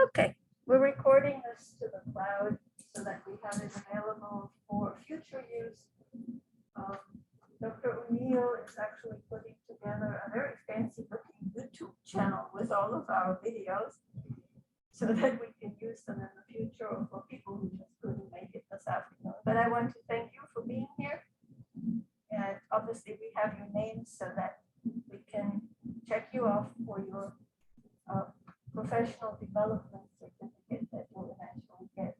Okay, we're recording this to the cloud so that we have it available for future use. Dr. O'Neill is actually putting together a very fancy looking YouTube channel with all of our videos so that we can use them in the future or for people who just couldn't make it this afternoon. But I want to thank you for being here. And obviously we have your names so that we can check you off for your professional development certificate that you'll eventually get.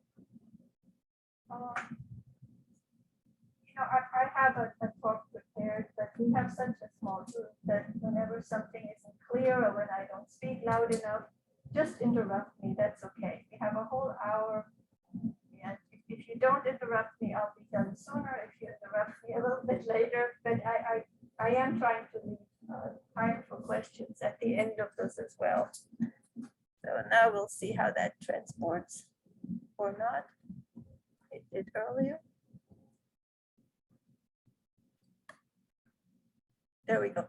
I have a talk prepared, but we have such a small group that whenever something isn't clear or when I don't speak loud enough, just interrupt me. That's okay. We have a whole hour. And if you don't interrupt me, I'll be done sooner. If you interrupt me a little bit later, but I am trying to leave time for questions at the end of this as well. So now we'll see how that transports or not. It did earlier. There we go.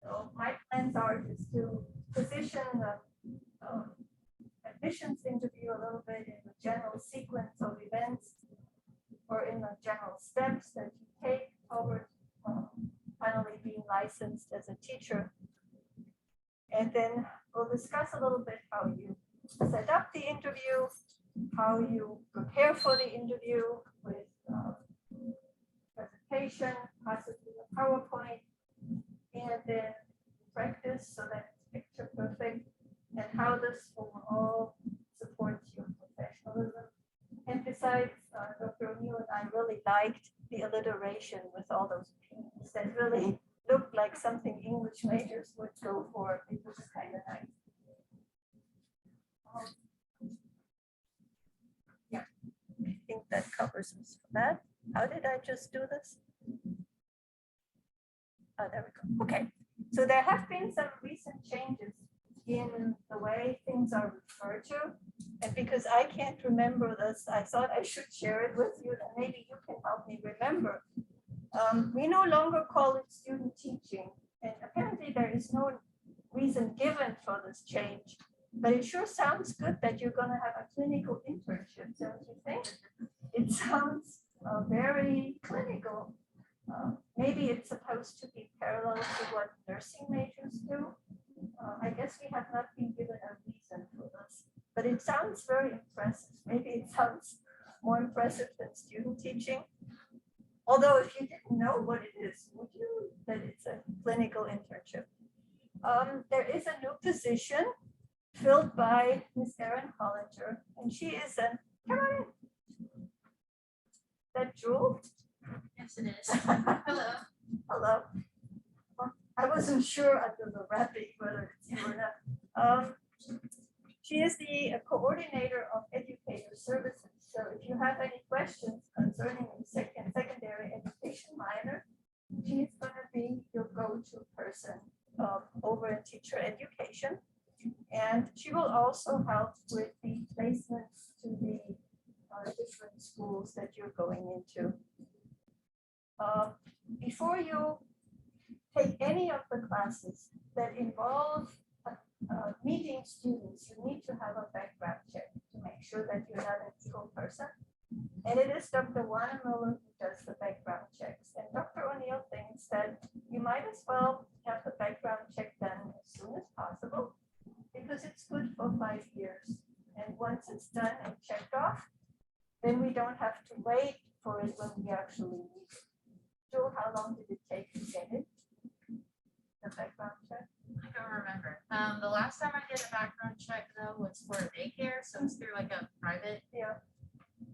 So my plans are just to position the admissions interview a little bit in the general sequence of events or in the general steps that you take toward finally being licensed as a teacher. And then we'll discuss a little bit how you set up the interview, how you prepare for the interview with presentation, possibly a PowerPoint, and then practice so that it's picture perfect, and how this overall supports your professionalism. And besides, Dr. O'Neill and I really liked the alliteration with all those P's that really looked like something English majors would go for. It was kind of nice. Yeah, I think that covers us for that. How did I just do this? Oh, there we go. Okay, so there have been some recent changes in the way things are referred to. And because I can't remember this, I thought I should share it with you, and maybe you can help me remember. We no longer call it student teaching, and apparently there is no reason given for this change, but it sure sounds good that you're going to have a clinical internship, don't you think? It sounds very clinical. Maybe it's supposed to be parallel to what nursing majors do. I guess we have not been given a reason for this, but it sounds very impressive. Maybe it sounds more impressive than student teaching. Although if you didn't know what it is, would you? That it's a clinical internship. There is a new position filled by Ms. Erin Hollinger, and she is a, come on in. That Jewel? Yes, it is. Hello. Hello. I wasn't sure under the wrapping whether it's you or not. She is the coordinator of educator services. So if you have any questions concerning the secondary education minor, she's going to be your go-to person over in teacher education. And she will also help with the placements to the different schools that you're going into. Before you take any of the classes that involve meeting students, you need to have a background check to make sure that you're not an evil person. And it is Dr. Hoeness-Krupsaw who does the background checks. And Dr. O'Neill thinks that you might as well have the background check done as soon as possible because it's good for 5 years. And once it's done and checked off, then we don't have to wait for it when we actually need it. Joel, how long did it take to get it? The background check? I don't remember. The last time I did a background check though was for a daycare, so it's through like a private. Yeah.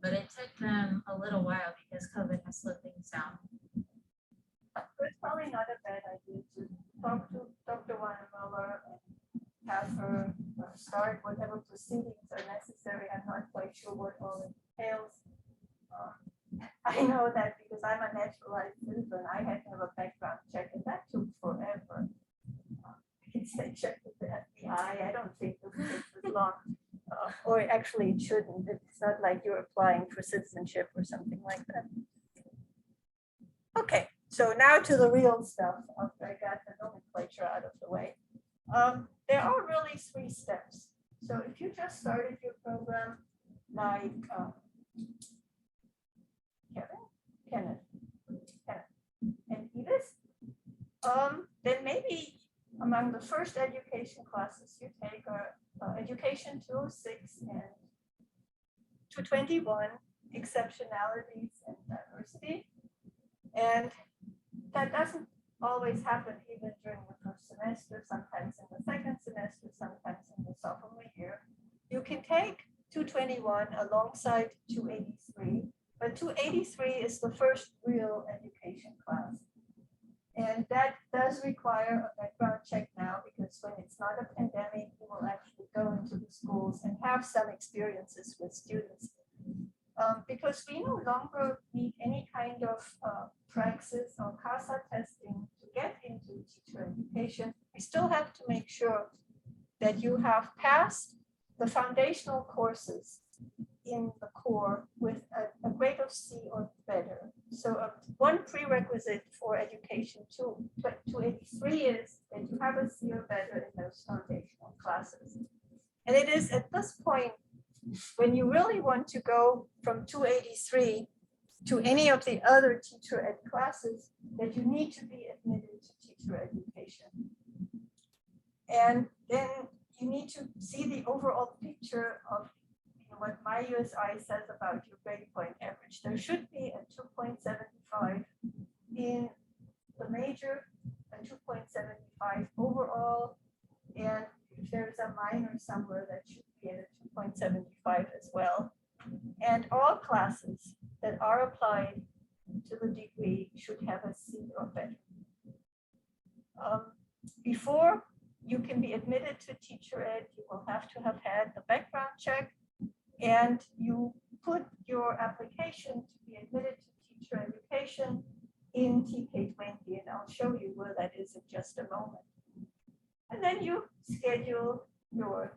But it took them a little while because COVID has slowed things down. It's probably not a bad idea to talk to Dr. Hoeness-Krupsaw and have her start whatever proceedings are necessary. I'm not quite sure what all entails. I know that because I'm a naturalized citizen, I had to have a background check, and that took forever. I can say check with the FBI. I don't think it takes as long. Or actually, it shouldn't. It's not like you're applying for citizenship or something like that. Okay, so now to the real stuff after I got the nomenclature out of the way. There are really 3 steps. So if you just started your program like Kenneth, and Edith, then maybe among the first education classes you take are Education 206 and 221, Exceptionalities and Diversity. And that doesn't always happen even during the first semester, sometimes in the second semester, sometimes in the sophomore year. You can take 221 alongside 283, but 283 is the first real education class. And that does require a background check now, because when it's not a pandemic, you will actually go into the schools and have some experiences with students. Because we no longer need any kind of praxis or CASA testing to get into teacher education. We still have to make sure that you have passed the foundational courses in the core with a grade of C or better. So one prerequisite for education 283 is that you have a C or better in those foundational classes. And it is at this point when you really want to go from 283 to any of the other teacher ed classes that you need to be admitted to teacher education. And then you need to see the overall picture of what my USI says about your grade point average. There should be a 2.75 in the major, a 2.75 overall, and if there's a minor somewhere, that should be at a 2.75 as well. And all classes that are applied to the degree should have a C or better. Before you can be admitted to teacher ed, you will have to have had the background check, and you put your application to be admitted to teacher education in TK20, and I'll show you where that is in just a moment. And then you schedule your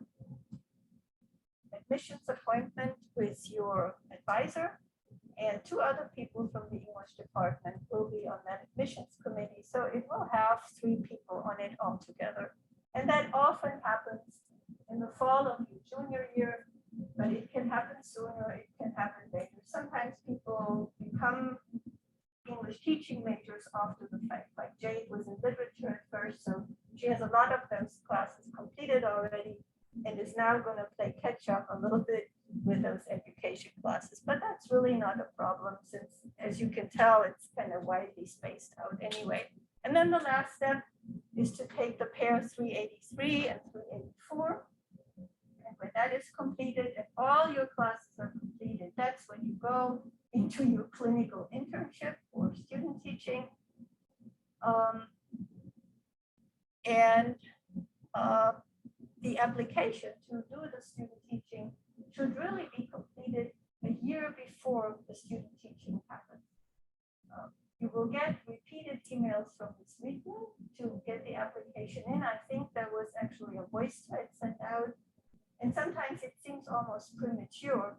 admissions appointment with your advisor, and 2 other people from the English department will be on that admissions committee. So it will have 3 people on it altogether. And that often happens in the fall of your junior year, but it can happen sooner, it can happen later. Sometimes people become English teaching majors after the fact, like Jade was in literature at first, so she has a lot of those classes completed already and is now going to play catch up a little bit with those education classes. But that's really not a problem, since, as you can tell, it's kind of widely spaced out anyway. And then the last step is to take the pair 383 and 384. And when that is completed and all your classes are completed, that's when you go into your clinical internship or student teaching. The application to do the student teaching should really be completed a year before the student teaching happens. You will get repeated emails from Ms. Wheaton to get the application in. I think there was actually a voice type sent out, and sometimes it seems almost premature,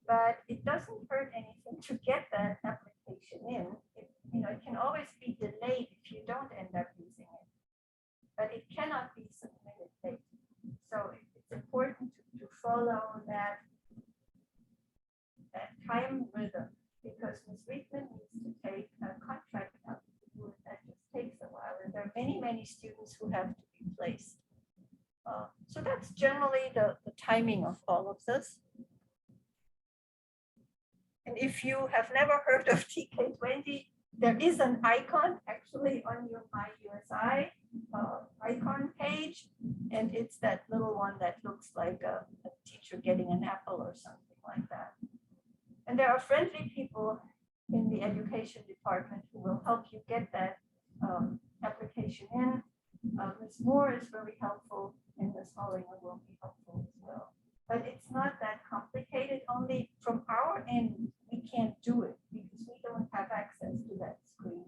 but it doesn't hurt anything to get that application in. It can always be delayed if you don't end up using it, but it cannot be submitted late. So it's important to follow that time rhythm, because Ms. Rickman needs to take a contract out that just takes a while, and there are many students who have to be placed. So that's generally the timing of all of this. And if you have never heard of TK20, there is an icon actually on your My USI icon page, and it's that little one that looks like a teacher getting an apple or something like that. And there are friendly people in the education department who will help you get that application in. Ms. Moore is very helpful, and Ms. Hollinger will be helpful as well. But it's not that complicated. Only from our end, we can't do it because we don't have access to that screen.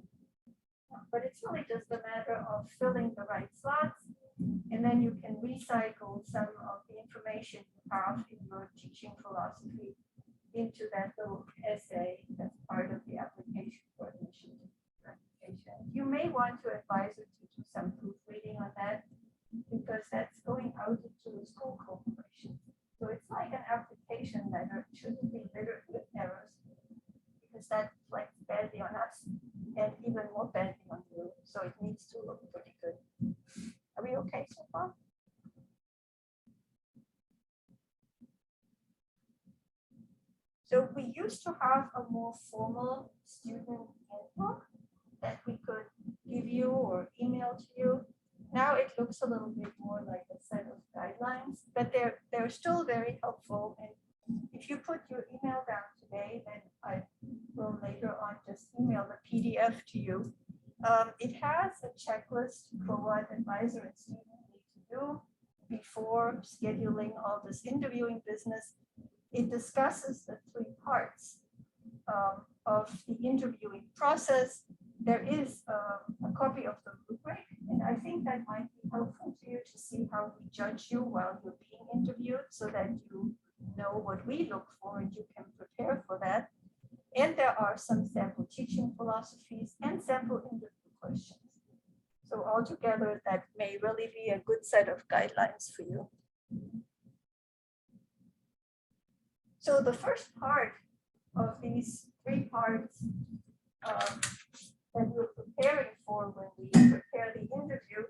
But it's really just a matter of filling the right slots, and then you can recycle some of the information you have in your teaching philosophy into that little essay that's part of the application for admission. You may want to advise her to do some proofreading on that, because that's going out into the school corporation. So we used to have a more formal student handbook that we could give you or email to you. Now it looks a little bit more like a set of guidelines, but they're still very helpful. And if you put your email down today, then I will later on just email the PDF to you. It has a checklist for what advisor and student need to do before scheduling all this interviewing business. It discusses the three parts of the interviewing process. There is a copy of the rubric, and I think that might be helpful to you to see how we judge you while you're being interviewed so that you know what we look for and you can prepare for that. And there are some sample teaching philosophies and sample interview questions. So altogether, that may really be a good set of guidelines for you. So the first part of these three parts that we're preparing for when we prepare the interview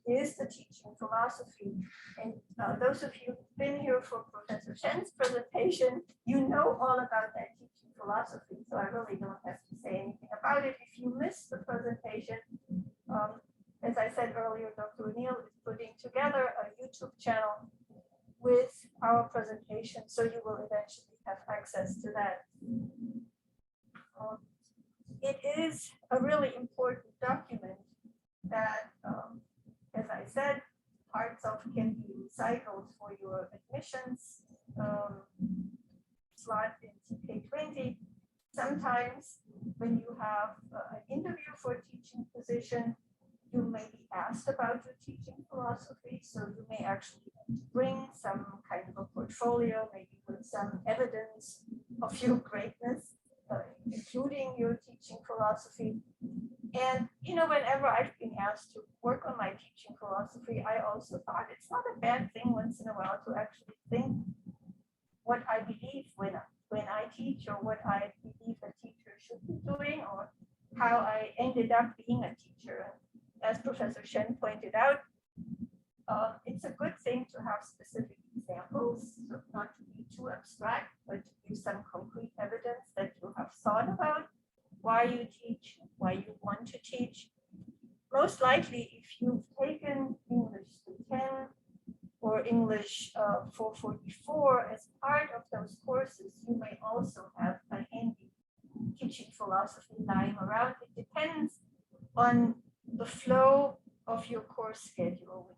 is the teaching philosophy. And those of you who've been here for Professor Shen's presentation, you know all about that teaching philosophy. So I really don't have to say anything about it. If you missed the presentation, as I said earlier, Dr. O'Neill is putting together a YouTube channel with our presentation, so you will eventually have access to that. It is a really important document that, as I said, parts of can be recycled for your admissions slot in TK20. Sometimes when you have an interview for a teaching position, you may be asked about your teaching philosophy, so you may actually bring some kind of a portfolio, maybe with some evidence of your greatness, including your teaching philosophy. And, you know, whenever I've been asked to work on my teaching philosophy, I also thought it's not a bad thing once in a while to actually think what I believe when I teach, or what I believe a teacher should be doing, or how I ended up being a teacher. As Professor Shen pointed out, it's a good thing to have specific examples, so not to be too abstract, but to give some concrete evidence that you have thought about why you teach, why you want to teach. Most likely, if you've taken English 10 or English 444 as part of those courses, you may also have a handy teaching philosophy lying around. It depends on the flow of your course schedule.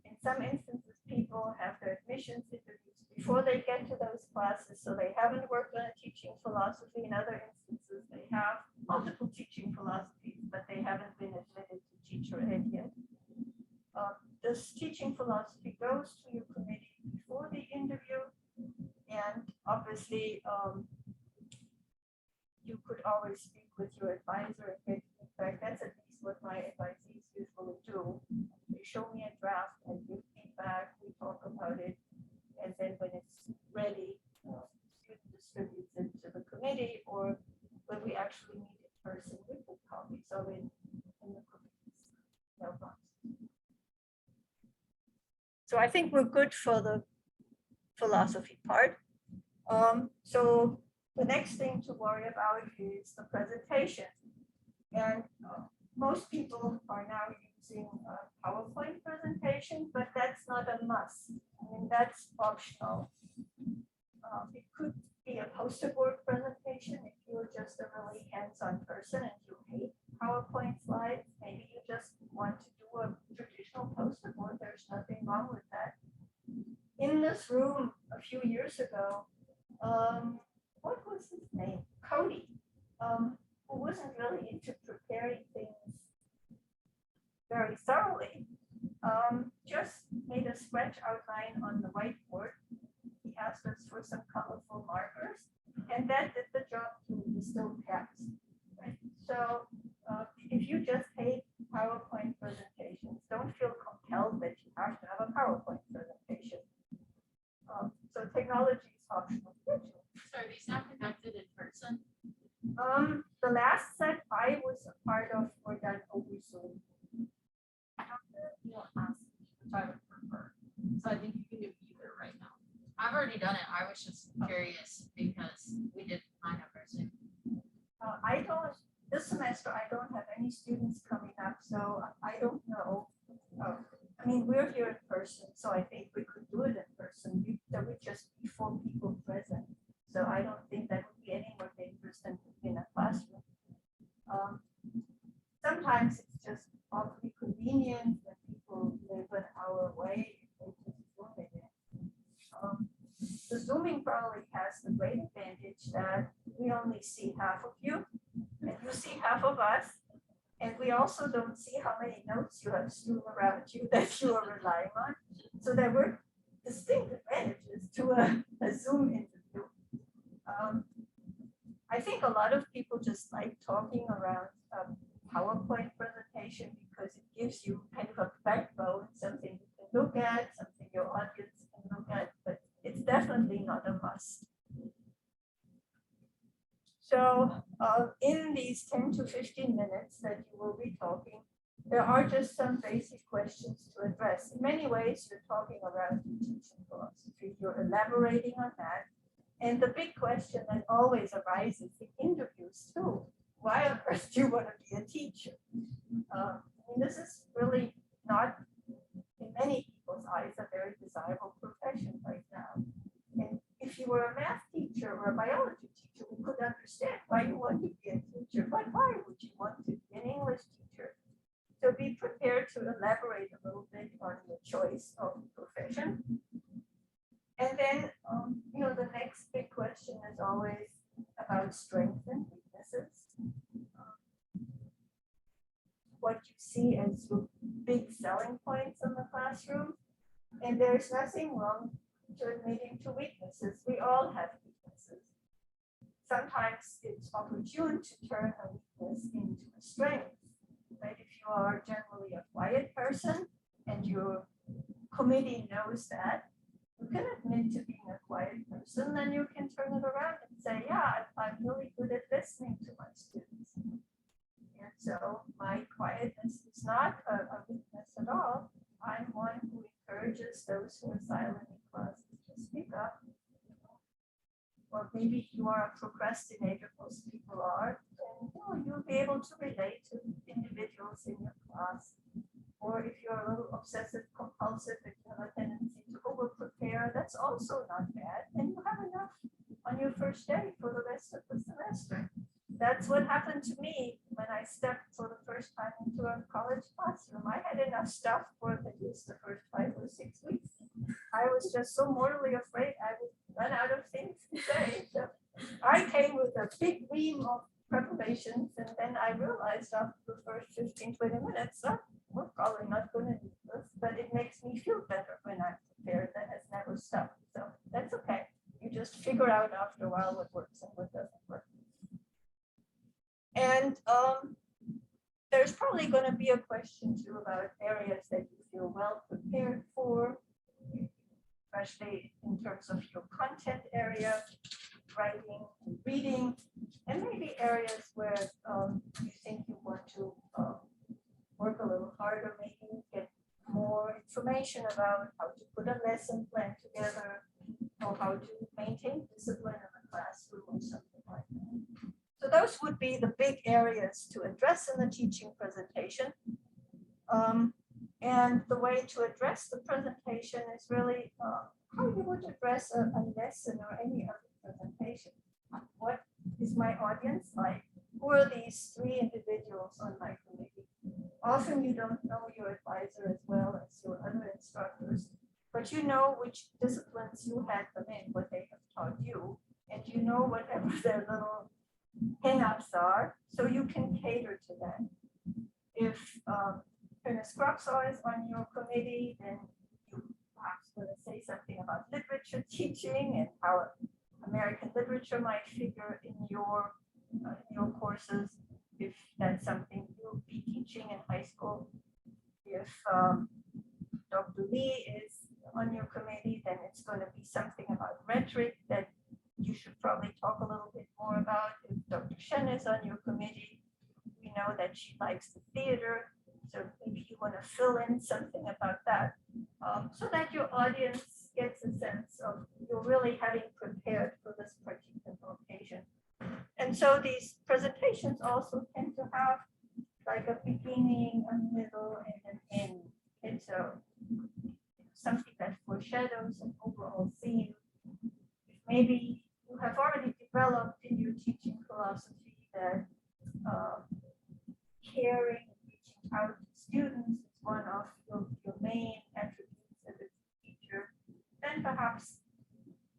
In some instances, people have their admissions interviews before they get to those classes, so they haven't worked on a teaching philosophy. In other instances, they have multiple teaching philosophies, but they haven't been admitted to teacher ed yet. This teaching philosophy goes to your committee before the interview, and obviously, you could always speak with your advisor and get feedback. That's at least what my advisees usually do. They show me a draft and give feedback, we talk about it, and then when it's ready, student distributes it to the committee, or when we actually meet in person, we put copies of it in the committee's mailbox. So I think we're good for the philosophy part. So the next thing to worry about is the presentation. And most people are now using a PowerPoint presentation, but that's not a must. I mean, that's optional. It could be a poster board presentation if you're just a really hands-on person and you hate PowerPoint slides. Maybe you just want to do a traditional poster board. There's nothing wrong with that. In this room a few years ago, what was his name? Cody, who wasn't really into preparing things very thoroughly, just made a sketch outline on the whiteboard. He asked us for some colorful markers, and that did the job too. We still passed. Right? So if you just hate PowerPoint presentations, don't feel compelled that you have to have a PowerPoint presentation. So technology is optional. So are these not conducted in person? The last set I was a part of were done over Zoom. I don't know if you'll ask, which I would prefer. So I think you can do either right now. I've already done it. I was just curious because we did mine over Zoom. I don't, this semester, I don't have any students coming up, so I don't know. I mean, we're here in person, so I think we could do it in person. There would just be 4 people present. So I don't think that would be any more dangerous than in a classroom. Sometimes it's just awfully convenient when people live an hour away. They just zoom it in. The Zooming probably has the great advantage that we only see half of you, and you see half of us. And we also don't see how many notes you have strewn around you that you are relying on. So there were distinct advantages to a Zoom interview. I think a lot of people just like talking around a PowerPoint presentation because it gives you kind of a backbone, something you can look at, something your audience can look at, but it's definitely not a must. So in these 10 to 15 minutes that you will be talking, there are just some basic questions to address. In many ways, you're talking around teaching philosophy. You're elaborating on that. And the big question that always arises in interviews too, why on earth do you want to be a teacher? I mean, this is really not, in many people's eyes, a very desirable profession right now. And if you were a math teacher or a biology teacher, we could understand why you want to be a teacher, but why would you want to be an English teacher? So be prepared to elaborate a little bit on your choice of profession. And then, the next big question is always about strengths and weaknesses. What you see as your big selling points in the classroom. And there's nothing wrong to admitting to weaknesses. We all have weaknesses. Sometimes it's opportune to turn a weakness into a strength. Right? If you are generally a quiet person and your committee knows that, you can admit to being a quiet person, then you can turn it around and say, yeah, I'm really good at listening to my students. And so my quietness is not a weakness at all. I'm one who encourages those who are silent in classes to speak up. Or maybe you are a procrastinator, most people are, and you'll be able to relate to individuals in your class. Or if you're a little obsessive compulsive, if you have a tendency to over prepare, that's also not bad. And you have enough on your first day for the rest of the semester. That's what happened to me when I stepped for the first time into a college classroom. I had enough stuff for at least the first 5 or 6 weeks. I was just so mortally afraid I would run out of things to say. So I came with a big ream of preparations, and then I realized after the first 15, 20 minutes, we're probably not going to do this, but it makes me feel better when I'm prepared. That has never stopped. So that's okay. You just figure out after a while what works and what doesn't work. And there's probably going to be a question too about areas that you feel well prepared for, especially in terms of your content area, writing and reading, and maybe areas where you think you want to work a little harder, maybe get more information about how to put a lesson plan together, or how to maintain discipline in the classroom or something like that. So those would be the big areas to address in the teaching presentation. And the way to address the presentation is really how you would address a lesson or any other presentation. What is my audience like? Who are these 3 individuals on my committee? Often you don't know your advisor as well as your other instructors, but you know which disciplines you had them in, what they have taught you, and you know whatever their little hang-ups are, so you can cater to them. If Hoeness-Krupsaw is on your committee, then you perhaps going to say something about literature teaching and how American literature might figure in your courses, if that's something you'll be teaching in high school. If Dr. Lee is on your committee, then it's going to be something about rhetoric that you should probably talk a little bit more about. If Dr. Shen is on your committee, we know that she likes the theater, so maybe you want to fill in something about that, so that your audience gets a sense of you're really so these presentations also tend to have like a beginning, a middle, and an end. It's something that foreshadows an overall theme. Maybe you have already developed in your teaching philosophy that caring, reaching out to students is one of your main attributes as a teacher, then perhaps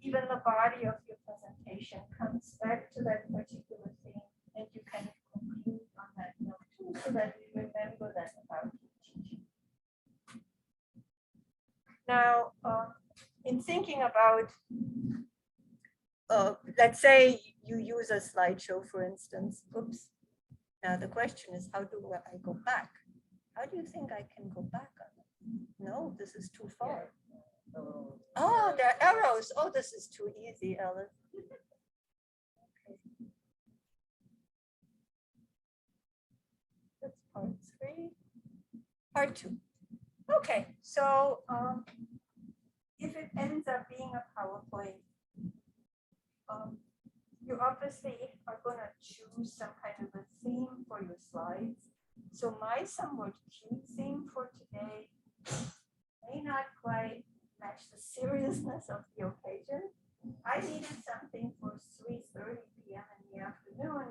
even the body of your presentation comes back to that particular thing, and you can conclude on that note too, so that we remember that about teaching. Now, in thinking about, let's say you use a slideshow, for instance. Oops. Now the question is, how do I go back? How do you think I can go back on it? No, this is too far. Oh, there are arrows. Oh, this is too easy, Ellen. Okay. That's part 3. Part 2. Okay, so if it ends up being a PowerPoint, you obviously are going to choose some kind of a theme for your slides. So my somewhat cute theme for today may not quite match the seriousness of the occasion. I needed something for 3:30 p.m. in the afternoon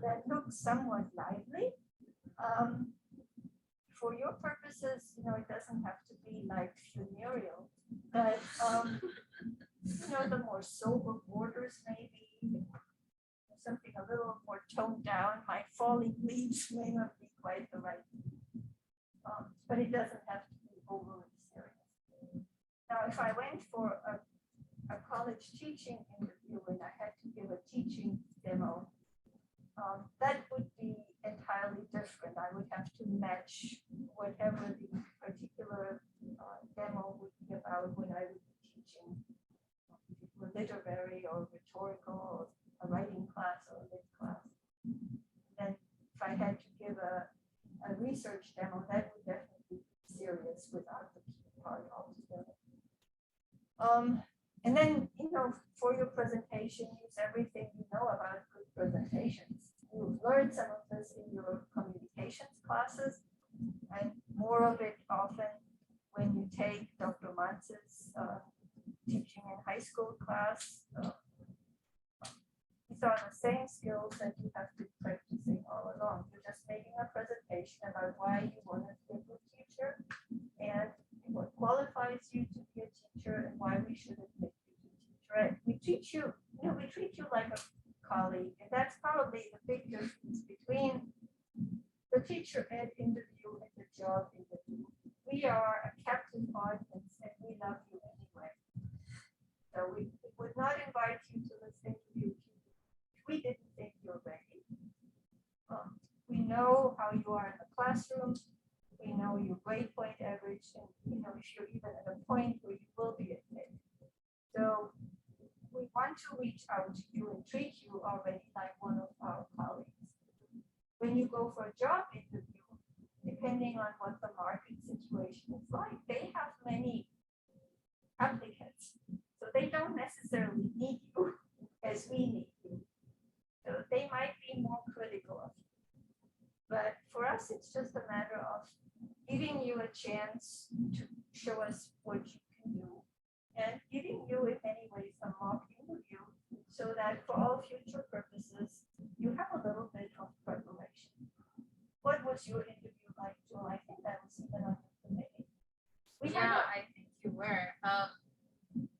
that looks somewhat lively. For your purposes, it doesn't have to be like funereal, but the more sober borders maybe, something a little more toned down. My falling leaves may not be quite the right, but it doesn't have to be overly serious. Now, if I went for a college teaching interview and I had to give a teaching demo, that would be entirely different. I would have to match whatever the particular demo would be about when I would be teaching literary or rhetorical or a writing class or a lit class. Then if I had to give a research demo, that would definitely be serious without the key part altogether. And then, for your presentation, use everything you know about good presentations. You've learned some of this in your communications classes, and more of it often when you take Dr. Mantz's teaching in high school class. These are the same skills that you have been practicing all along. You're just making a presentation about why you want to be a good teacher and what qualifies you to be a teacher and why we should admit you to teacher ed. We treat you like a colleague, and that's probably the big difference between the teacher ed interview and the job interview. We are a captive audience and we love you anyway. So we would not invite you to this interview if we didn't think you're ready. We know how you are in the classroom. We know your grade point average, and if you're even at a point where you will be admitted. So we want to reach out to you and treat you already like one of our colleagues. When you go for a job interview, depending on what the market situation is like, they have many applicants. So they don't necessarily need you as we need you. So they might be more critical of you. But for us, it's just a matter of giving you a chance to show us what you can do and giving you, in many ways, a mock interview so that for all future purposes, you have a little bit of preparation. What was your interview like, Joel? I think I was even on the committee. I think you were.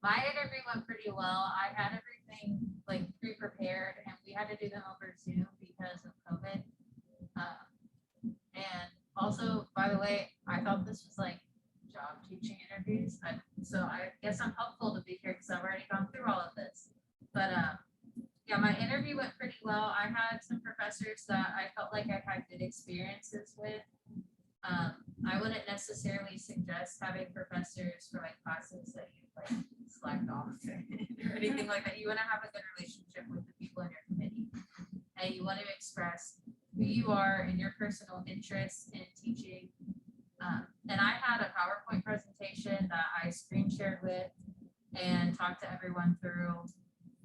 My interview went pretty well. I had everything like pre-prepared, and we had to do them over Zoom because of COVID. And also, by the way, I thought this was like job teaching interviews. So I guess I'm helpful to be here because I've already gone through all of this. But yeah, my interview went pretty well. I had some professors that I felt like I had good experiences with. I wouldn't necessarily suggest having professors for like classes that you like slacked off or anything like that. You want to have a good relationship with the people in your committee, and you want to express who you are and your personal interests in teaching. And I had a PowerPoint presentation that I screen shared with and talked to everyone through.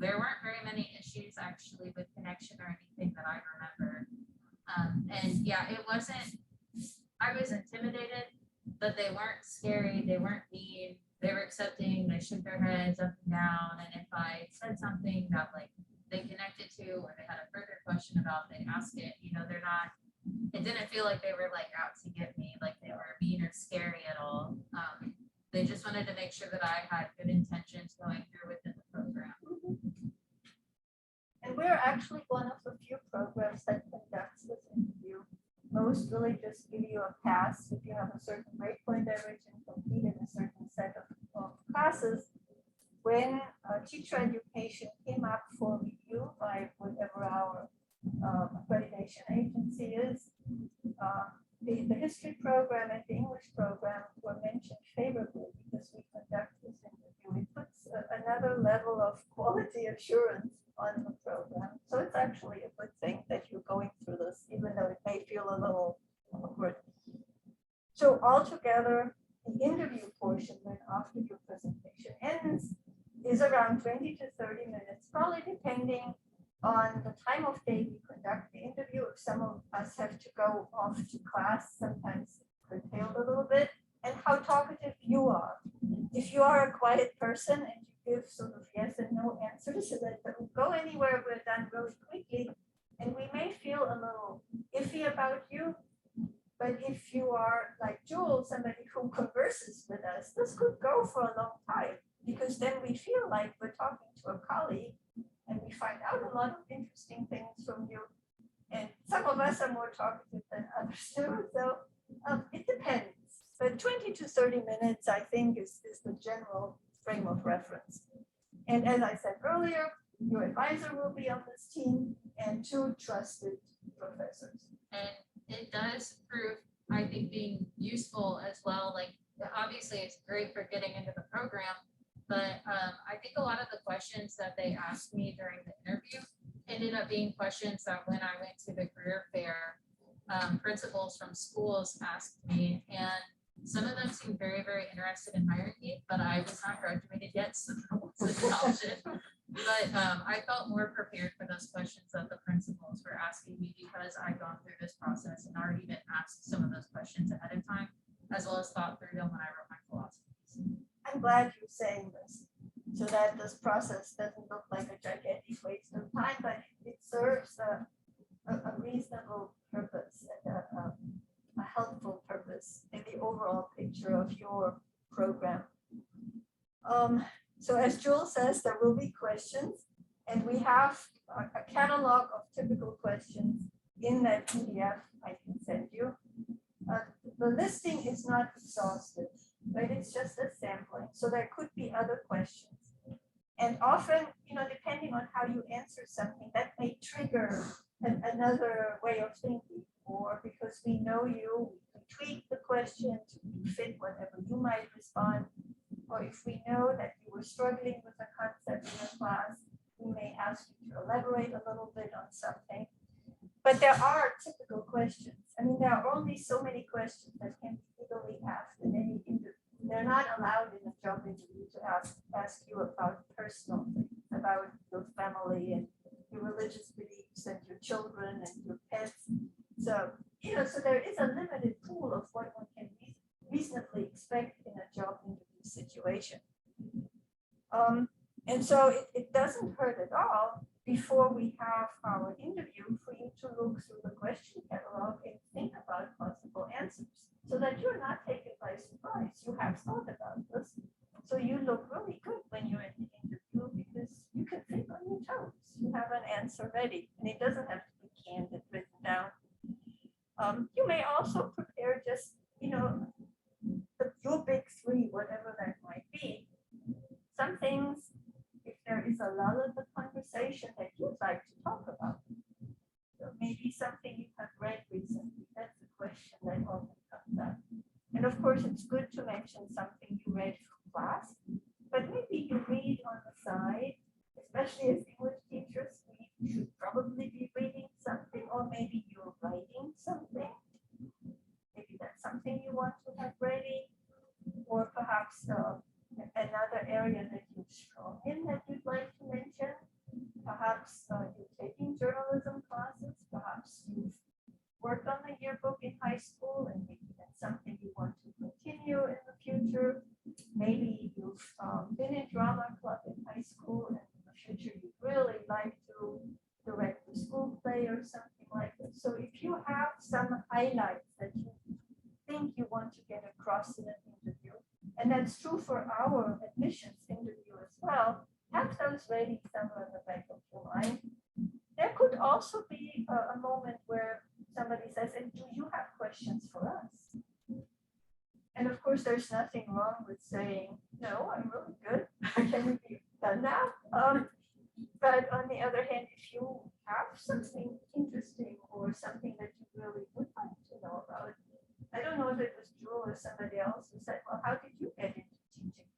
there weren't very many issues actually with connection or anything that I remember. And yeah, it wasn't, I was intimidated, but they weren't scary. They weren't mean. They were accepting. They shook their heads up and down. And if I said something that like they connected to or they had a further question about, they'd ask it. You know, they're not, it didn't feel like they were like out to get me, like they were mean or scary at all. They just wanted to make sure that I had good intentions going through within the program. And we're actually one of the few programs that conducts this interview. Most really just give you a pass if you have a certain grade point average and completed a certain set of classes. When teacher education came up for review by whatever our accreditation agency is, the history program and the English program were mentioned favorably because we conduct this interview. It puts another level of quality assurance on the program. So it's actually a good thing that you're going through this, even though it may feel a little awkward. So altogether, the interview portion then after your presentation ends is around 20 to 30 minutes, probably depending on the time of day we conduct the interview. If some of us have to go off to class, sometimes curtailed a little bit, and how talkative you are. If you are a quiet person and you give sort of yes and no answers so that don't go anywhere, we're done really quickly, and we may feel a little iffy about you. But if you are like Jewel, somebody who converses with us, this could go for a long time, because then we feel like we're talking to a colleague and we find out a lot of interesting things from you. And some of us are more talkative than others too. So it depends. But 20 to 30 minutes, I think, is the general frame of reference. And as I said earlier, your advisor will be on this team and 2 trusted professors. And it does prove, I think, being useful as well. Like, obviously, it's great for getting into the program, but I think a lot of the questions that they asked me during the interview ended up being questions that when I went to the career fair, principals from schools asked me, and some of them seemed very, very interested in hiring me, but I was not graduated yet, so that wasn't an option. But I felt more prepared for those questions that the principals were asking me because I'd gone through this process and already been asked some of those questions ahead of time, as well as thought through them when I wrote my philosophies. I'm glad you're saying this, so that this process doesn't look like a gigantic waste of time, but it serves a reasonable purpose and a helpful purpose in the overall picture of your program. So as Jewel says, there will be questions, and we have a catalog of typical questions in that PDF I can send you. The listing is not exhaustive, but it's just a sampling. So there could be other questions. And often, you know, depending on how you answer something, that may trigger another way of thinking, or because we know you, we tweak the question to fit whatever you might respond. Or if we know that you were struggling with a concept in a class, we may ask you to elaborate a little bit on something. But there are typical questions. I mean, there are only so many questions that can be easily asked in any interview. They're not allowed in a job interview to ask you about personal things, about your family and your religious beliefs and your children and your pets. So, you know, so there is a limited pool of what one can reasonably expect in a job interview situation. And so it doesn't hurt at all before we have our interview for you to look through the question catalog and think about possible answers so that you're not taken by surprise. You have thought about this. So you look really good when you're in the interview because you can think on your toes. You have an answer ready, and it doesn't have to be candid, written down. You may also prepare just, you know, your big 3, whatever that might be. Some things, if there is a lull in the conversation that you'd like to talk about. So maybe something you have read recently. That's a question that often comes up. And of course, it's good to mention something you read from class, but maybe you read on the side, especially as English teachers, we should probably be reading something, or maybe you're writing something. Maybe that's something you want to have ready, or perhaps another area that you're strong in that you'd like to mention. maybe you've been in drama club in high school and in the future you'd really like to direct the school play or something like that. So if you have some highlights that you think you want to get across in an interview, and that's true for our admissions interview as well, have those ready somewhere in the back of your mind. There could also be a moment where somebody says, and do you have questions for us? And of course, there's nothing wrong with saying, no, I'm really good. Can we be done now? But on the other hand, if you have something interesting or something that you really would like to know about, I don't know if it was Jewel or somebody else who said, well, how did you get into teaching?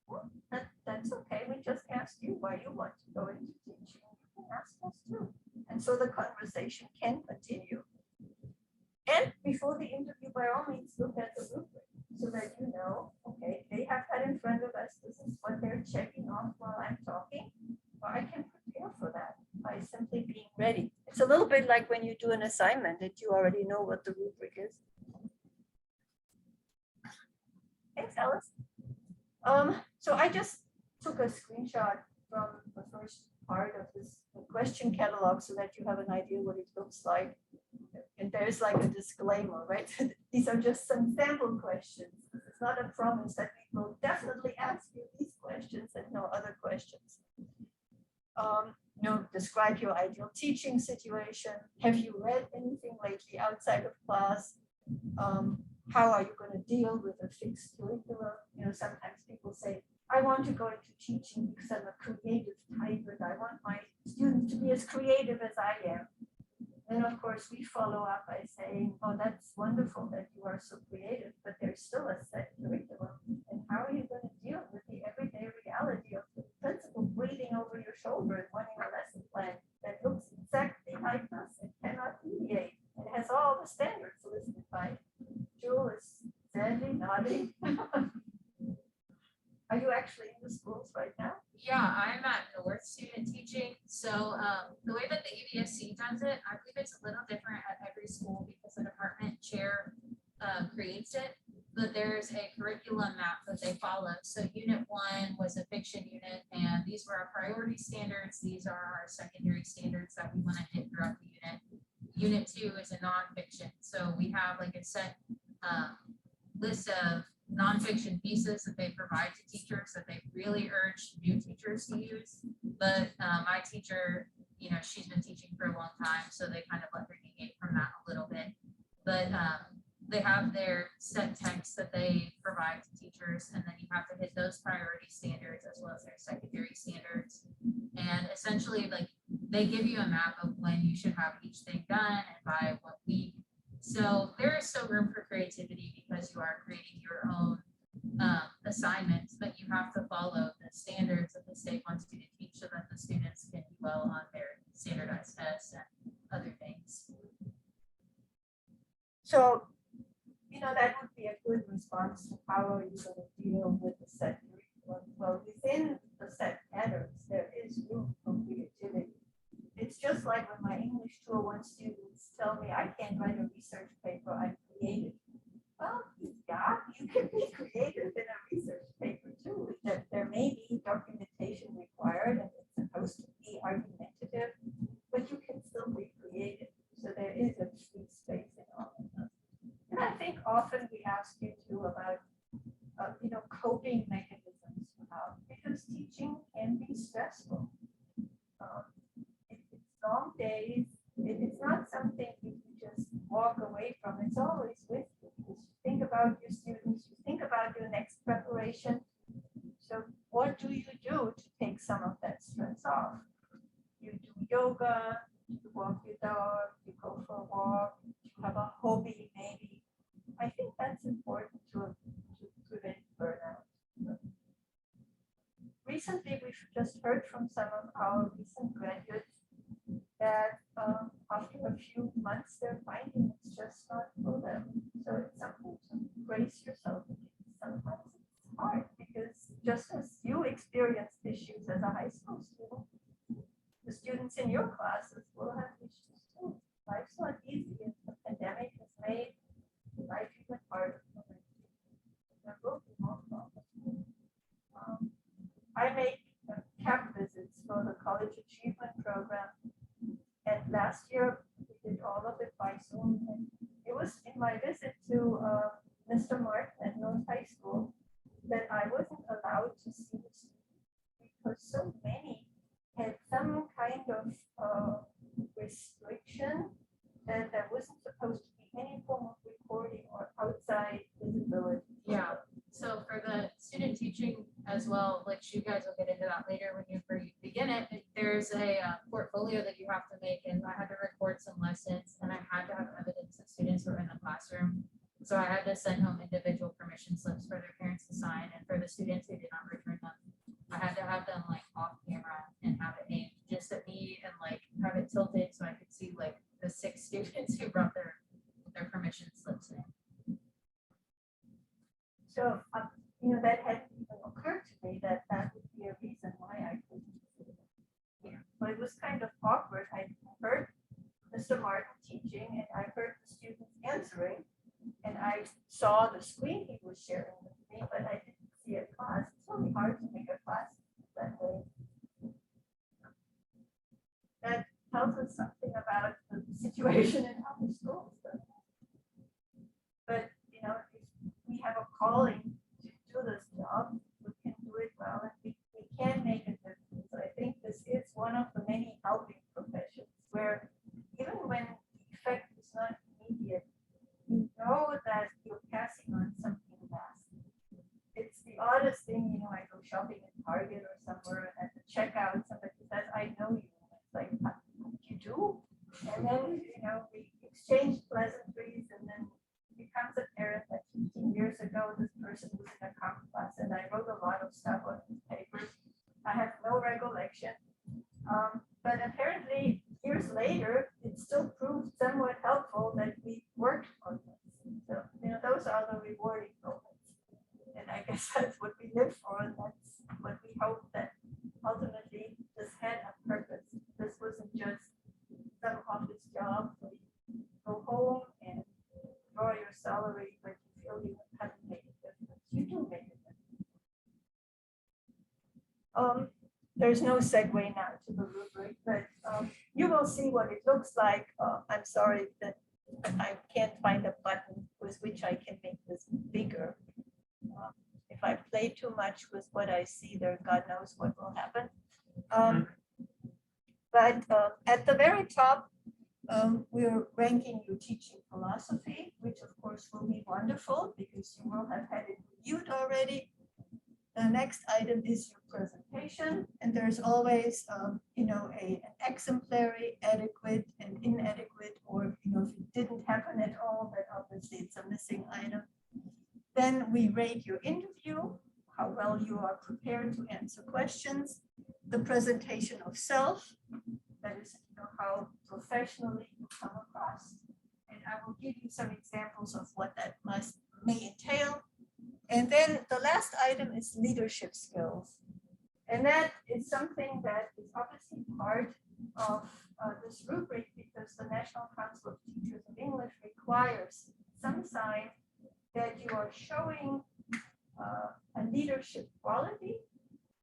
Well, that's okay. We just asked you why you want to go into teaching. You can ask us too. And so the conversation can continue. And before the interview, by all means, look at the rubric so that you know, okay, they have that in front of us. This is what they're checking off while I'm talking. Or I can prepare for that by simply being ready. It's a little bit like when you do an assignment that you already know what the rubric is. Thanks, Alice. So I just took a screenshot from the first part of this question catalog so that you have an idea what it looks like. And there's like a disclaimer, right? These are just some sample questions. This is not a promise that we will definitely ask you these questions and no other questions. Describe your ideal teaching situation. Have you read anything lately outside of class? How are you going to deal with a fixed curriculum? Sometimes people say, I want to go into teaching because I'm a creative type and I want my students to be as creative as I am. And of course, we follow up by saying, oh, that's wonderful that you are so creative, but there's still a set curriculum. And how are you going to deal with the everyday reality of the principal breathing over your shoulder and wanting a lesson plan that looks exactly like us and cannot deviate and has all the standards listed by? Jewel is sadly nodding. Are you actually in the schools right now? Yeah, I'm at North student teaching. So the way that the EVSC does it, I believe it's a little different at every school because the department chair creates it. But there's a curriculum map that they follow. So unit 1 was a fiction unit, and these were our priority standards. These are our secondary standards that we want to hit throughout the unit. Unit 2 is a nonfiction. So we have like a set list of nonfiction pieces that they provide to teachers that they really urge new teachers to use. But my teacher, she's been teaching for a long time, so they kind of let her deviate from that a little bit. But they have their set text that they provide to teachers, and then you have to hit those priority standards as well as their secondary standards. And essentially, like, they give you a map of when you should have each thing done and by what week. So there is still room for creativity because you are creating your own assignments, but you have to follow the standards that the state wants you to teach so that the students can do well on their standardized tests and other things. So, that would be a good response to how are you going to deal with the set curriculum. Well, within the set patterns, there is room for creativity. It's just like when my English 201 students tell me I can't write a research paper, I'm creative. Well, yeah, you can be creative in a research paper too. That there may be documentation required and it's supposed to be argumentative, but you can still be creative. So there is a free space in all of that. And I think often we ask you too about, coping mechanisms, because teaching can be stressful. It's long days. It's not something you can just walk away from. It's always with you. Because you think about your students, you think about your next preparation. So what do you do to take some of that stress off? You do yoga, you walk your dog, you go for a walk, you have a hobby maybe. I think that's important to prevent burnout. Recently, we've just heard from some of our recent graduates that after a few months, they're finding it's just not for them. So it's something to brace yourself against. Sometimes it's hard because just as you experienced issues as a high school student, the students in your classes will have issues too. Life's not easy, and the pandemic has made life even harder for them. There will be more problems. I make camp visits for the college achievement program. And last year, we did all of it by Zoom. And it was in my visit to Mr. Martin at North High School that I wasn't allowed to see the students because so many had some kind of restriction that there wasn't supposed to be any form of recording or outside visibility. Yeah. So for the student teaching as well, which you guys will get into that later when you begin it, there's a portfolio that you have to make, and I had to record some lessons, and I had to have evidence that students were in the classroom. So I had to send home individual permission slips for their parents to sign, and for the students who did not return them, I had to have them like off camera and have it aimed just at me and like have it tilted so I could see like the 6 students who brought their permission slips in. So, that hadn't even occurred to me that that would be a reason why I couldn't see it. Yeah, but it was kind of awkward. I heard Mr. Martin teaching and I heard the students answering, and I saw the screen he was sharing with me, but I didn't see a class. It's really hard to make a class that way. That tells us something about the situation in other schools. But, if we have a calling to do this job, we can do it well, and we can make a difference. I think this is one of the many helping professions where even when the effect is not immediate, you know that you're passing on something lasting. It's the oddest thing, I go shopping at Target or somewhere, and at the checkout, somebody says, I know you. And it's like, you do? And then, we exchange pleasantries, and then it becomes apparent that 15 years ago, this person was in a comp class, and I wrote a lot of stuff on his papers. I have no recollection. But apparently, years later, it still proved somewhat helpful that we worked on this. So, those are the rewarding moments. And I guess that's what we live for, and that's what we hope that ultimately this had a purpose. This wasn't just some office job where you go home and draw your salary, but you feel you haven't made a difference. You do make a difference. There's no segue now to the rubric, but you will see what it looks like. I'm sorry that I can't find a button with which I can make this bigger. If I play too much with what I see there, God knows what will happen. But at the very top, we're ranking you teaching philosophy, which of course will be wonderful because you will have had it reviewed already. The next item is your presentation, and there's always, an exemplary, adequate, and inadequate, or if it didn't happen at all, then obviously it's a missing item. Then we rate your interview, how well you are prepared to answer questions, the presentation of self, that is, how professionally you come across, and I will give you some examples of what that may entail. And then the last item is leadership skills. And that is something that is obviously part of this rubric because the National Council of Teachers of English requires some sign that you are showing a leadership quality,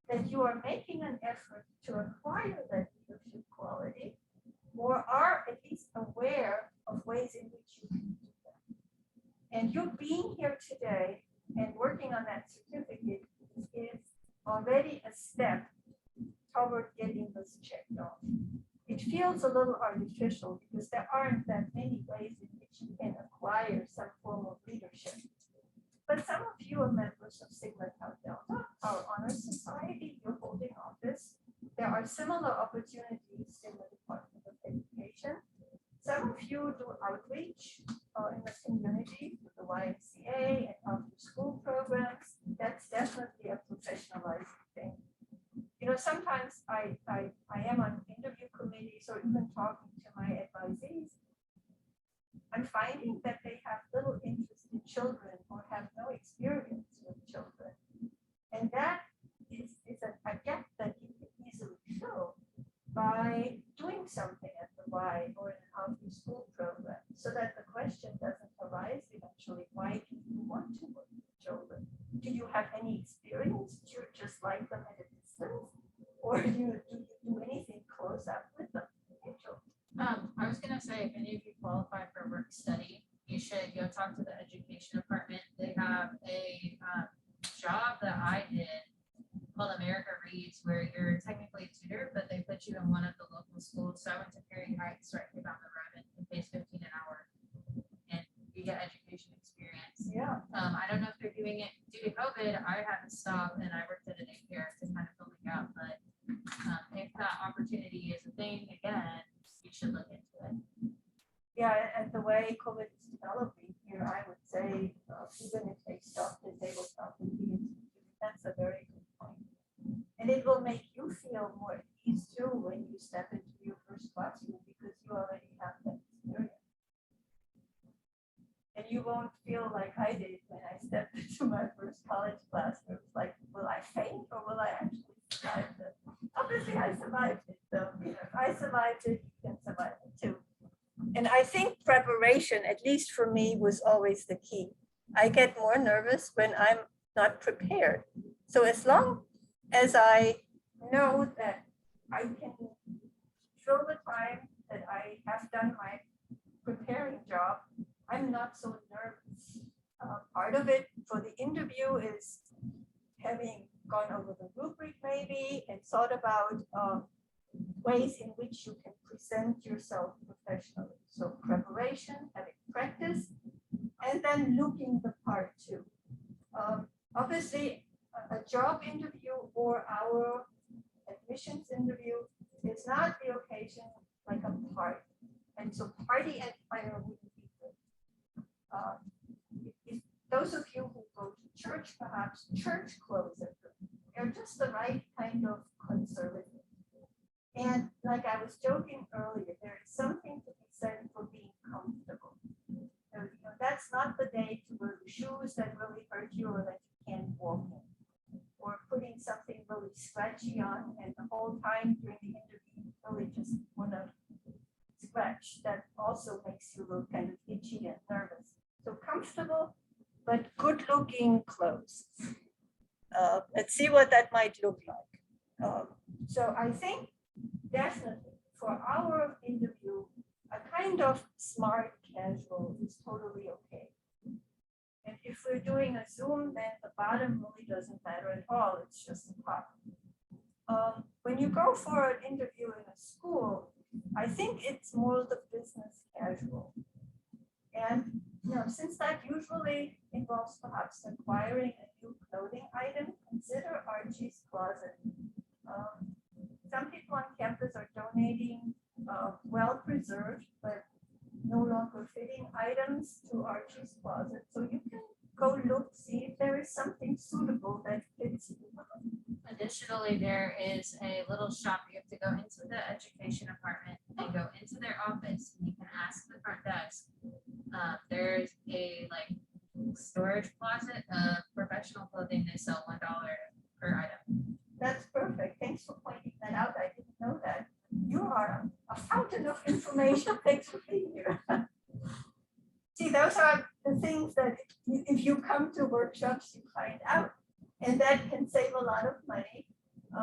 that you are making an effort to acquire that leadership quality, or are at least aware of ways in which you can do that. And you being here today and working on that certificate is already a step toward getting this checked off. It feels a little artificial because there aren't that many ways in which you can acquire some form of leadership. But some of you are members of Sigma Tau Delta, our honor society. You're holding office. There are similar opportunities in the Department of Education. Some of you do outreach in the community with the YMCA and after-school programs. That's definitely a professionalized thing. Sometimes I am on interview committees or even talking to my advisees. I'm finding that they have little interest in children or have no experience with children. And that is a gap that you can easily fill by doing something at the Y or in an after-school program so that the question doesn't arise eventually, why do you want to work with children? Do you have any experience? Do you just like them at a distance? distance? Or do anything close up with them? Rachel? I was gonna say, if any of you qualify for work study, you should go talk to the education department. They have a job that I did called America Reads, where you're technically a tutor, but they put you in one of the local schools. So I went to Perry Heights right here down the road and it pays 15 an hour. And you get education experience. Yeah. I don't know if they're doing it due to COVID. I had to stop and I worked at a daycare to kind of fill me out. But if that opportunity is a thing again, you should look into it. Yeah, and the way COVID is developing here, I would say, even if they stopped it, they will probably be. That's a very good point. And it will make you feel more at ease too when you step into your first classroom because you already have that experience. And you won't feel like I did when I stepped into my first college class. It was like, will I faint or will I actually survive it? Obviously, I survived it. So, if I survived it, you can survive it too. And I think preparation, at least for me, was always the key. I get more nervous when I'm not prepared. So as long as I know that I can show the time that I have done my preparing job, I'm not so nervous. Part of it for the interview is having gone over the rubric maybe and thought about ways in which you can present yourself professionally. So preparation, having practice, and then looking the part too. Obviously, a job interview or our admissions interview is not the occasion like a party. And so party attire wouldn't be good. If those of you who go to church, perhaps church clothes are good. They're just the right kind of conservative. And like I was joking earlier, there is something to be said for being comfortable. So, that's not the day to wear the shoes that really hurt you or that you can't walk in. Or putting something really scratchy on and the whole time during the interview, you really just want to scratch. That also makes you look kind of itchy and nervous. So comfortable, but good looking clothes. Let's see what that might look like. So I think definitely for our interview, a kind of smart casual is totally okay. And if we're doing a Zoom, then the bottom really doesn't matter at all. It's just the top. When you go for an interview in a school, I think it's more the business casual. And since that usually involves perhaps acquiring a new clothing item, consider Archie's Closet. Some people on campus are donating well-preserved but no longer fitting items to Archie's Closet. So you can go look, see if there is something suitable that fits you. Additionally, there is a little shop. You have to go into the education department and go into their office. And you can ask the front desk. There's a storage closet of professional clothing. They sell $1 per item. That's perfect. Thanks for pointing that out. I didn't know that. You are a fountain of information. Thanks for being here. See, those are the things that if you come to workshops, you find out. And that can save a lot of money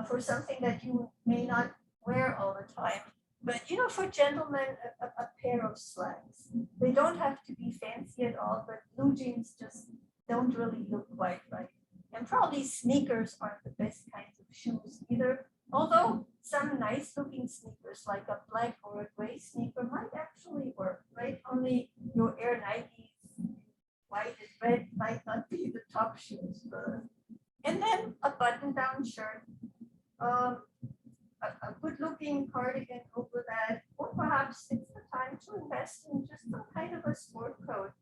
for something that you may not wear all the time. But for gentlemen, a pair of slacks. They don't have to be fancy at all, but blue jeans just don't really look quite right. And probably sneakers aren't the best kinds of shoes either. Although some nice looking sneakers like a black or a gray sneaker might actually work, right? Only your Air Nikes, white and red might not be the top shoes. And then a button-down shirt, a good looking cardigan over that, or perhaps it's the time to invest in just some kind of a sport coat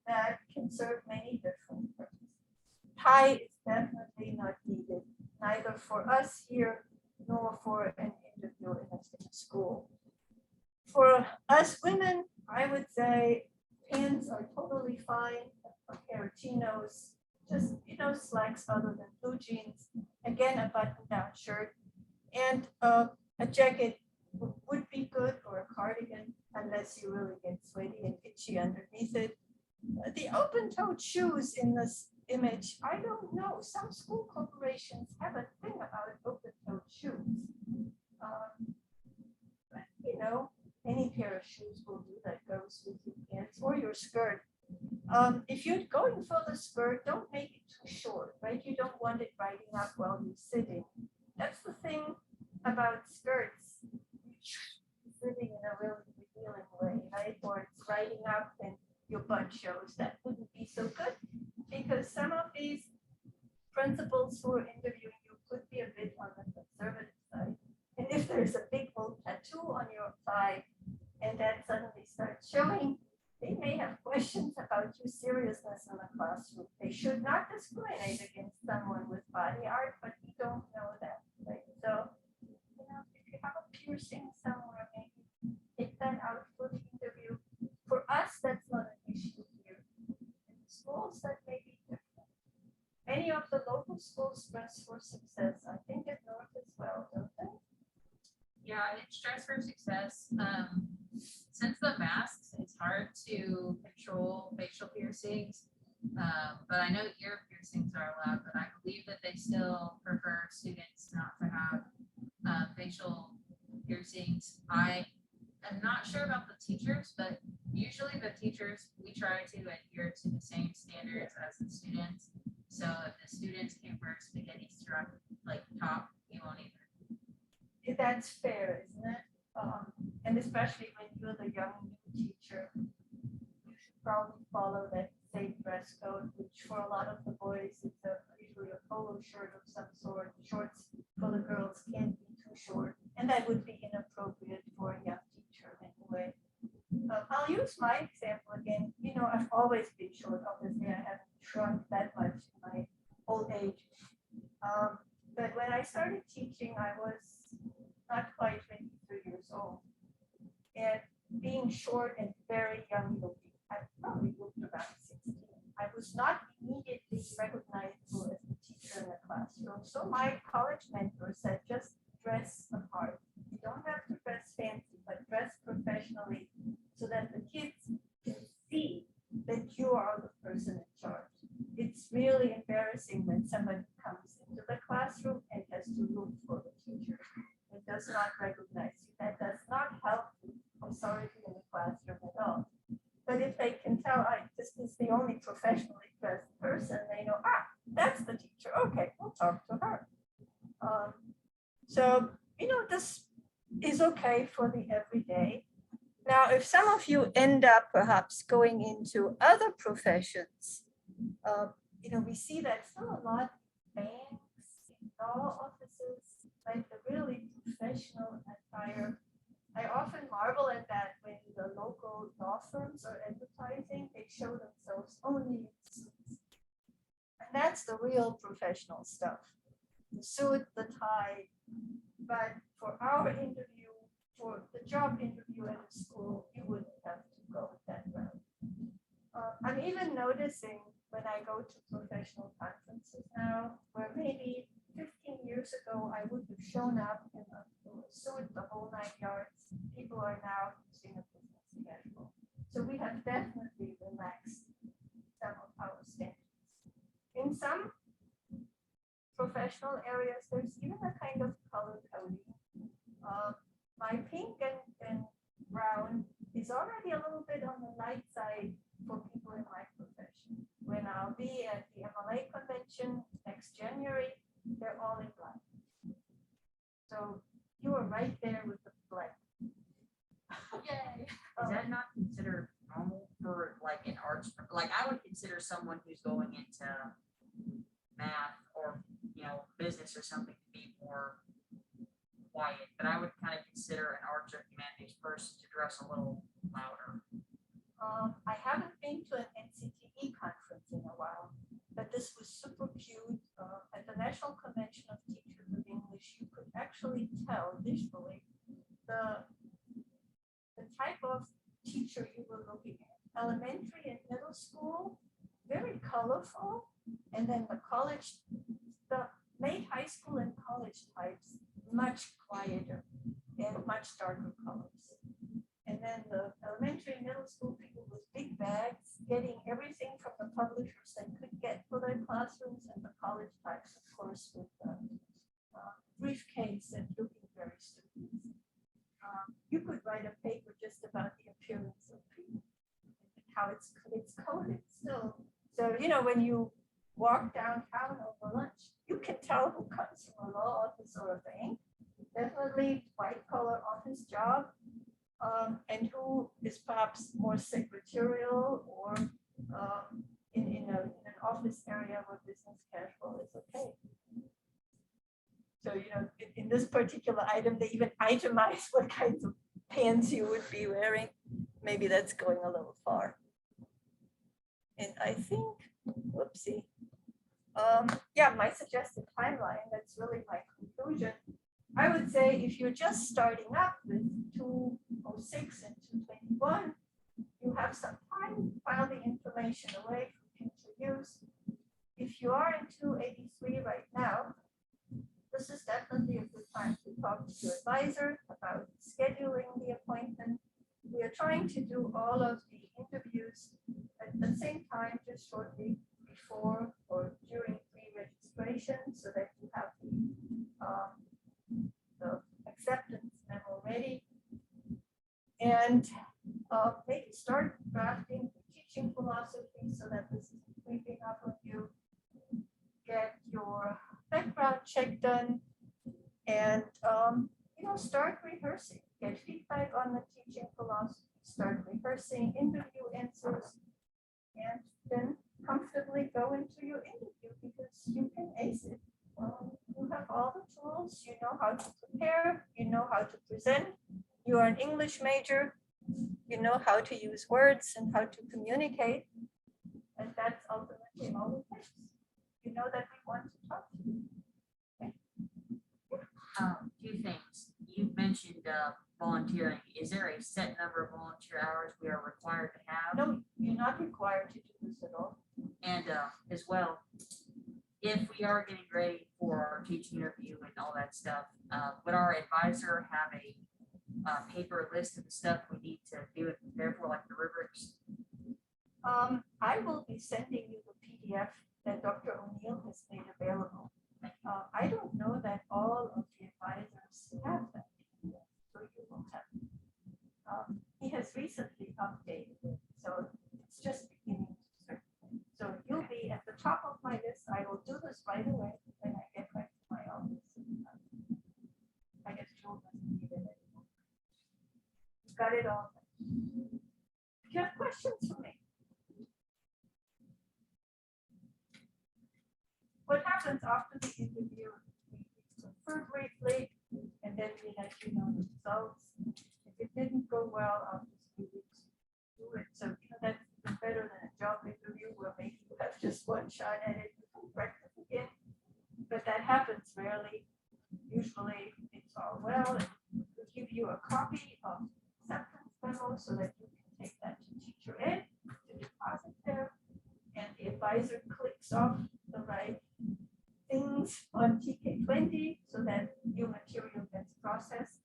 that can serve many different purposes. Tie is definitely not needed, neither for us here nor for an interview in a school. For us women, I would say pants are totally fine, a pair of chinos, just slacks other than blue jeans, again a button-down shirt, and a jacket would be good, or a cardigan, unless you really get sweaty and itchy underneath it. The open-toed shoes in the image, I don't know, some school corporations have a thing about open-toed shoes. But, you know, any pair of shoes will do that goes with your pants or your skirt. If you're going for the skirt, don't make it too short, right? You don't want it riding up while you're sitting. That's the thing about skirts. Sitting in a really revealing way, right? Or it's riding up and your butt shows. That wouldn't be so good because some of these principals who are interviewing you could be a bit on the conservative side. And if there's a big old tattoo on your thigh and that suddenly starts showing, they may have questions about your seriousness in the classroom. They should not discriminate against someone with body art, but we don't know that, right? So, you know, if you have a piercing somewhere, maybe take that out for the interview. For us, that's not an issue here. In the schools, that may be different. Many of the local schools dress for success. I think at North as well, don't they? Yeah, it's Dress for Success. Since the masks, it's hard to control facial piercings. But I know ear piercings are allowed, but I believe that they still prefer students not to have facial piercings. I am not sure about the teachers, but usually the teachers, we try to adhere to the same standards as the students. So if the students can't wear spaghetti strap like top, you won't either. That's fair, isn't it? And especially when you're the young new teacher, you should probably follow that same dress code, which for a lot of the boys, it's usually a polo shirt of some sort. Shorts for the girls can't be too short, and that would be inappropriate for a young teacher anyway. I'll use my example again. You know, I've always been short. Obviously, I haven't shrunk that much in my old age. But when I started teaching, I was not quite 23 years old. And being short and very young looking, I probably looked about 16. I was not immediately recognizable as the teacher in the classroom. So my college mentor said, just dress the part. You don't have to dress fancy, but dress professionally so that the kids can see that you are the person in charge. It's really embarrassing when somebody comes into the classroom and has to look for the teacher. It does not recognize you. That does not help you. I'm sorry to be in the classroom at all. But if they can tell, this is the only professionally dressed person, they know, that's the teacher. Okay, we'll talk to her. So, you know, this is okay for the everyday. Now, if some of you end up perhaps going into other professions, you know, we see that still a lot in banks, in law offices, like the really professional attire. I often marvel at that when the local law firms are advertising, they show themselves only in suits. And that's the real professional stuff. The suit, the tie. But for our interview, for the job interview at a school, you wouldn't have to go that route. I'm even noticing when I go to professional conferences now, where maybe 15 years ago, I would have shown up in a suit the whole 9 yards. People are now using a business casual. So we have definitely relaxed some of our standards. In some professional areas, there's even a kind of color coding. My pink and brown is already a little bit on the light side for people in my profession. When I'll be at the MLA convention next January, they're all in black. So you are right there with the black. Yay. Is that not considered normal for like an arts? Like I would consider someone who's going into math or business or something to be more quiet, but I would kind of consider an arts or humanities person to dress a little louder. I haven't been to an NCTE conference in a while, but this was super cute. At the National Convention of Teachers of English, you could actually tell visually the type of teacher you were looking at. Elementary and middle school, very colorful, and then the college, the late high school and college types, much quieter and much darker colors. And then the elementary and middle school people with big bags, getting everything from the publishers they could get for their classrooms, and the college types, of course, with briefcase and looking very stupid. You could write a paper just about the appearance of people, how it's coded still. So, you know, when you walk downtown over lunch, you can tell who comes from a law office or a bank, definitely white collar office job, and who is perhaps more secretarial or in an office area where business casual is okay. So, you know, in this particular item, they even itemize what kinds of pants you would be wearing. Maybe that's going a little far. And I think, whoopsie. Yeah, my suggested timeline, that's really my conclusion. I would say if you're just starting up with 206 and 221, you have some time to file the information away for future use. If you are in 283 right now, this is definitely a good time to talk to your advisor about scheduling the appointment. We are trying to do all of the interviews at the same time, just shortly before or during pre-registration, so that you have the acceptance memo ready. And maybe start drafting teaching philosophy so that this is creeping up on you. Get your background check done, and you know, start rehearsing. Get feedback on the teaching philosophy. Start rehearsing interview answers, and then comfortably go into your interview because you can ace it. You have all the tools. You know how to prepare. You know how to present. You are an English major. You know how to use words and how to communicate, and that's ultimately all it takes. You know that we want to talk to you. Okay. Two things. You mentioned volunteering. Is there a set number of volunteer hours we are required to have? No, you're not required to do this at all. And as well, if we are getting ready for our teaching interview and all that stuff, would our advisor have a paper list of the stuff we need to do it, therefore, like the rubrics? I will be sending you the PDF that Dr. O'Neill has made available. I don't know that all of the advisors have that PDF, so you will have. He has recently updated it, so it's just beginning to circulate. So you'll be at the top of my list. I will do this right away when I get back to my office. I guess Joel doesn't need it anymore. You've got it all. If you have questions for me. What happens after the interview? We confer briefly, and then we let you know the results. If it didn't go well after 3 weeks, do it. So you know that's even better than a job interview where maybe you have just one shot at it, you can practice again. But that happens rarely. Usually it's all well, and we'll give you a copy of acceptance memo so that you can take that to teacher ed to deposit there, and the advisor clicks off the right things on TK20 so that your material gets processed.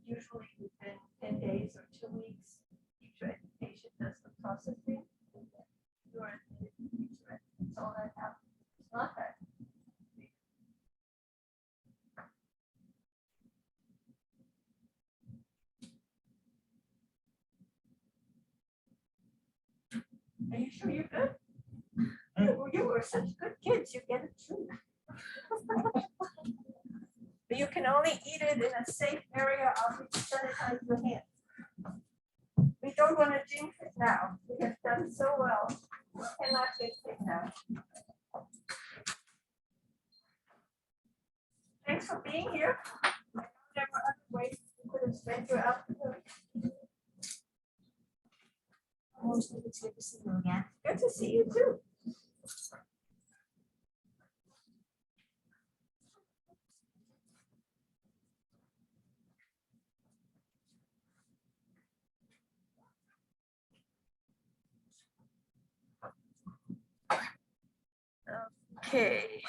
Usually within 10 days or 2 weeks, teacher education does the processing. You're admitted to teacher ed. That's all that happens. It's not that. Are you sure you're good? You were such good kids, you get it too. But you can only eat it in a safe area after you sanitize your hands. We don't want to jinx it now. We have done so well. We cannot jinx it now. Thanks for being here. I know there were other ways you could have spent your afternoon. It's good to see you again. Good to see you too. Okay.